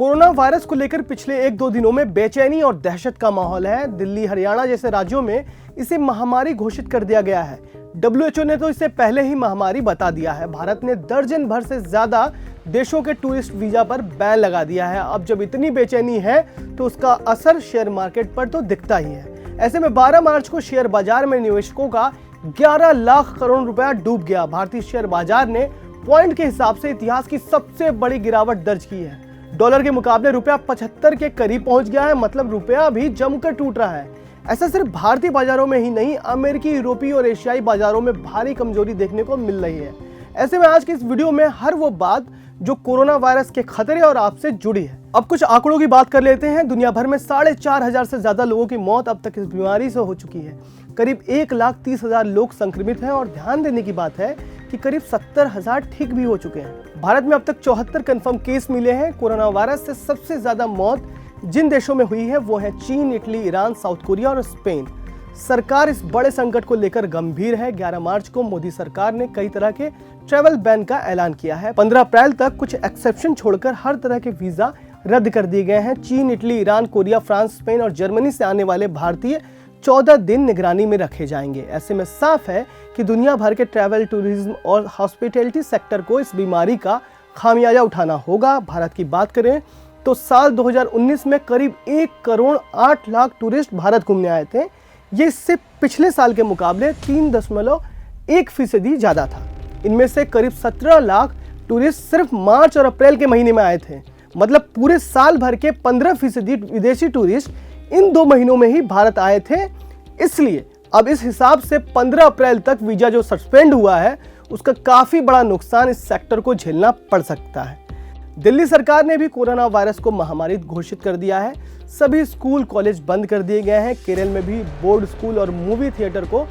Corona virus को लेकर पिछले 1-2 दिनों में बेचैनी और दहशत का माहौल है। दिल्ली, हरियाणा जैसे राज्यों में इसे महामारी घोषित कर दिया गया है। WHO ने तो इसे पहले ही महामारी बता दिया है। भारत ने दर्जन भर से ज्यादा देशों के टूरिस्ट वीजा पर बैन लगा दिया है। अब जब इतनी बेचैनी है तो उसका असर शेयर मार्केट पर तो दिखता ही है। ऐसे में 12 मार्च को शेयर बाजार में निवेशकों का 11 लाख करोड़ रुपया डूब गया। भारतीय शेयर बाजार ने पॉइंट के हिसाब से इतिहास की सबसे बड़ी गिरावट दर्ज की है। डॉलर के मुकाबले रुपया 75 के करीब पहुंच गया है। मतलब रुपया भी जमकर टूट रहा है। ऐसा सिर्फ भारतीय बाजारों में ही नहीं, अमेरिकी, यूरोपीय और एशियाई बाजारों में भारी कमजोरी देखने को मिल रही है। ऐसे में आज की इस वीडियो में हर वो बात जो कोरोना वायरस के खतरे और आपसे जुड़ी है। अब कुछ आंकड़ों की बात कर लेते हैं। दुनिया भर में 4,500 से ज्यादा लोगों की मौत अब तक इस बीमारी से हो चुकी है। करीब 1,30,000 लोग संक्रमित हैं और ध्यान देने की बात है कि करीब 70,000 ठीक भी हो चुके हैं। भारत में अब तक 74 कंफर्म केस मिले हैं। कोरोना वायरस से सबसे ज्यादा मौत जिन देशों में हुई है वो है चीन, इटली, ईरान, साउथ कोरिया और स्पेन। सरकार इस बड़े संकट को लेकर गंभीर है। 11 मार्च को मोदी सरकार ने कई तरह के ट्रैवल बैन का ऐलान किया है। 15 अप्रैल तक कुछ एक्सेप्शन छोड़कर हर तरह के वीजा रद्द कर दिए गए हैं। चीन, Italy, Iran, Korea, France, Spain और जर्मनी से आने वाले भारतीय 14 दिन निगरानी में रखे जाएंगे। ऐसे में साफ है कि दुनिया भर के ट्रैवल, टूरिज्म और हॉस्पिटैलिटी सेक्टर को इस बीमारी का खामियाजा उठाना होगा। भारत की बात करें तो साल 2019 में करीब 1 करोड़ 8 लाख टूरिस्ट भारत घूमने आए थे। ये इससे पिछले साल के मुकाबले 3.1% ज्यादा था। इनमें से करीब 17 लाख टूरिस्ट सिर्फ मार्च और अप्रैल के महीने में आए थे। मतलब पूरे साल भर के 15% विदेशी टूरिस्ट इन 2 महीनों में ही भारत आए थे। इसलिए अब इस हिसाब से 15 अप्रैल तक वीजा जो सस्पेंड हुआ है उसका काफी बड़ा नुकसान इस सेक्टर को झेलना पड़ सकता है। दिल्ली सरकार ने भी कोरोना वायरस को महामारी घोषित कर दिया है। सभी स्कूल, कॉलेज बंद कर दिए गए हैं। केरल में भी बोर्ड स्कूल और मूवी थिएटर को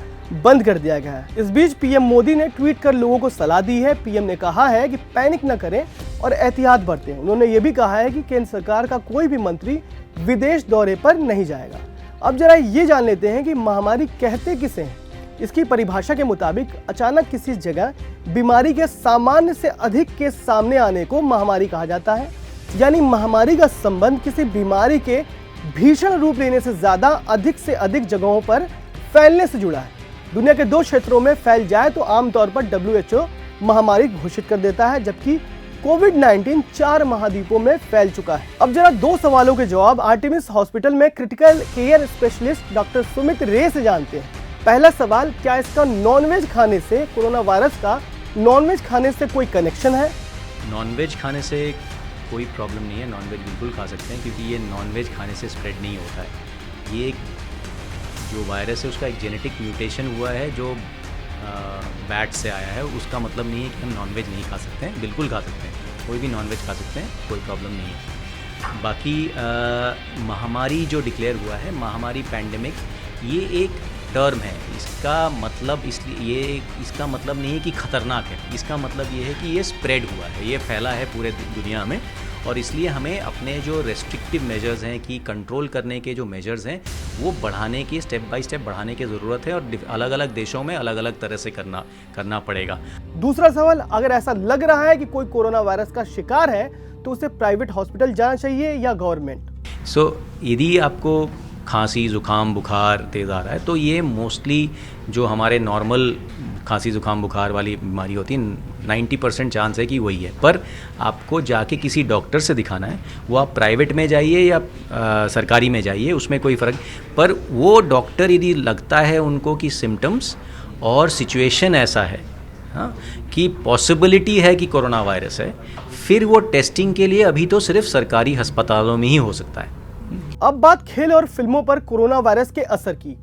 बंद कर दिया गया है। इस बीच पीएम मोदी ने ट्वीट कर लोगों को सलाह दी है। पीएम ने कहा है कि पैनिक न करें और एहतियात बरतें। उन्होंने ये भी कहा है कि केंद्र सरकार का कोई भी मंत्री विदेश दौरे पर नहीं जाएगा। अब जरा ये जान लेते हैं कि महामारी कहते किसे हैं। इसकी परिभाषा के मुताबिक अचानक किसी जगह बीमारी के सामान्य से अधिक केस सामने आने को महामारी कहा जाता है। यानी महामारी का संबंध किसी बीमारी के भीषण रूप लेने से ज्यादा अधिक से अधिक जगहों पर फैलने से जुड़ा है। दुनिया के 2 क्षेत्रों में फैल जाए तो आमतौर पर WHO महामारी घोषित कर देता है, जबकि कोविड-19 4 महाद्वीपों में फैल चुका है। अब जरा 2 सवालों के जवाब आर्टेमिस हॉस्पिटल में critical care specialist doctor Sumit रे से जानते हैं। पहला सवाल, क्या इसका नॉनवेज खाने से, कोरोना वायरस का नॉनवेज खाने से कोई कनेक्शन है? नॉनवेज खाने से कोई प्रॉब्लम नहीं है। नॉनवेज बिल्कुल खा सकते हैं क्योंकि ये नॉनवेज खाने से स्प्रेड नहीं होता है। ये जो वायरस है उसका एक जेनेटिक म्यूटेशन हुआ है जो बैट से आया है। उसका मतलब नहीं है कि हम नॉनवेज नहीं खा सकते हैं, बिल्कुल खा सकते हैं। कोई भी नॉनवेज खा सकते हैं, कोई प्रॉब्लम नहीं है। बाकी महामारी जो डिक्लेयर हुआ है, महामारी पैंडेमिक, ये एक टर्म है। इसका मतलब इसका मतलब नहीं है कि खतरनाक है। इसका मतलब ये है कि ये स्प्रेड हुआ है, ये फैला है पूरे दुनिया में। और इसलिए हमें अपने जो रेस्ट्रिक्टिव मेजर्स हैं कि कंट्रोल करने के जो मेजर्स हैं वो बढ़ाने की, स्टेप बाय स्टेप बढ़ाने की ज़रूरत है। और अलग अलग देशों में अलग अलग तरह से करना पड़ेगा। दूसरा सवाल, अगर ऐसा लग रहा है कि कोई कोरोना वायरस का शिकार है तो उसे प्राइवेट हॉस्पिटल जाना चाहिए या गवर्नमेंट? यदि आपको खांसी, जुकाम, बुखार तेज़ आ रहा है तो ये मोस्टली जो हमारे नॉर्मल खांसी, जुकाम, बुखार वाली बीमारी होती है, 90% चांस है कि वही है। पर आपको जाके किसी डॉक्टर से दिखाना है, वो आप प्राइवेट में जाइए या सरकारी में जाइए, उसमें कोई फ़र्क। पर वो डॉक्टर यदि लगता है उनको कि सिम्टम्स और सिचुएशन ऐसा है, हाँ, कि पॉसिबिलिटी है कि कोरोना वायरस है, फिर वो टेस्टिंग के लिए अभी तो सिर्फ सरकारी अस्पतालों में ही हो सकता है। अब बात खेल और फिल्मों पर कोरोना वायरस के असर की।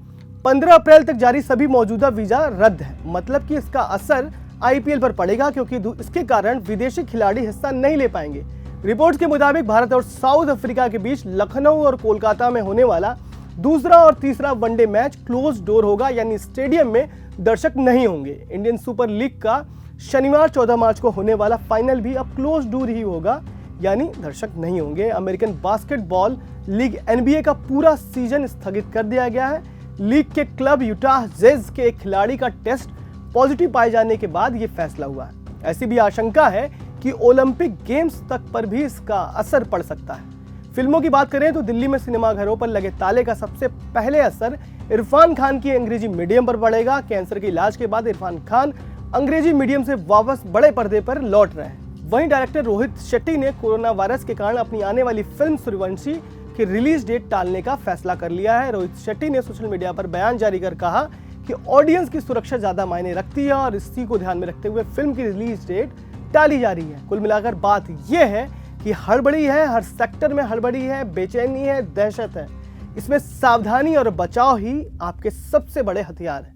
15 अप्रैल तक जारी सभी मौजूदा वीजा रद्द है। मतलब कि इसका असर IPL पर पड़ेगा क्योंकि इसके कारण विदेशी खिलाड़ी हिस्सा नहीं ले पाएंगे। रिपोर्ट्स के मुताबिक भारत और साउथ अफ्रीका के बीच लखनऊ और कोलकाता में होने वाला दूसरा और तीसरा वनडे मैच क्लोज डोर होगा, यानी स्टेडियम में दर्शक नहीं होंगे। इंडियन सुपर लीग का शनिवार 14 मार्च को होने वाला फाइनल भी अब क्लोज डोर ही होगा, यानी दर्शक नहीं होंगे। अमेरिकन बास्केटबॉल लीग NBA का पूरा सीजन स्थगित कर दिया गया है। लीग के क्लब यूटाह जैज के एक खिलाड़ी का टेस्ट पॉजिटिव पाए जाने के बाद यह फैसला हुआ है। ऐसी भी आशंका है कि ओलंपिक गेम्स तक पर भी इसका असर पड़ सकता है। फिल्मों की बात करें तो दिल्ली में सिनेमाघरों पर लगे ताले का सबसे पहले असर इरफान खान की अंग्रेजी मीडियम पर पड़ेगा। कैंसर के इलाज के बाद इरफान खान अंग्रेजी मीडियम से वापस बड़े पर्दे पर लौट रहे हैं। वहीं डायरेक्टर रोहित शेट्टी ने कोरोना वायरस के कारण अपनी आने वाली फिल्म सूर्यवंशी की रिलीज डेट टालने का फैसला कर लिया है। रोहित शेट्टी ने सोशल मीडिया पर बयान जारी कर कहा कि ऑडियंस की सुरक्षा ज्यादा मायने रखती है और इसी को ध्यान में रखते हुए फिल्म की रिलीज डेट टाली जा रही है। कुल मिलाकर बात यह है कि हड़बड़ी है, हर सेक्टर में हड़बड़ी है, बेचैनी है, दहशत है। इसमें सावधानी और बचाव ही आपके सबसे बड़े हथियार हैं।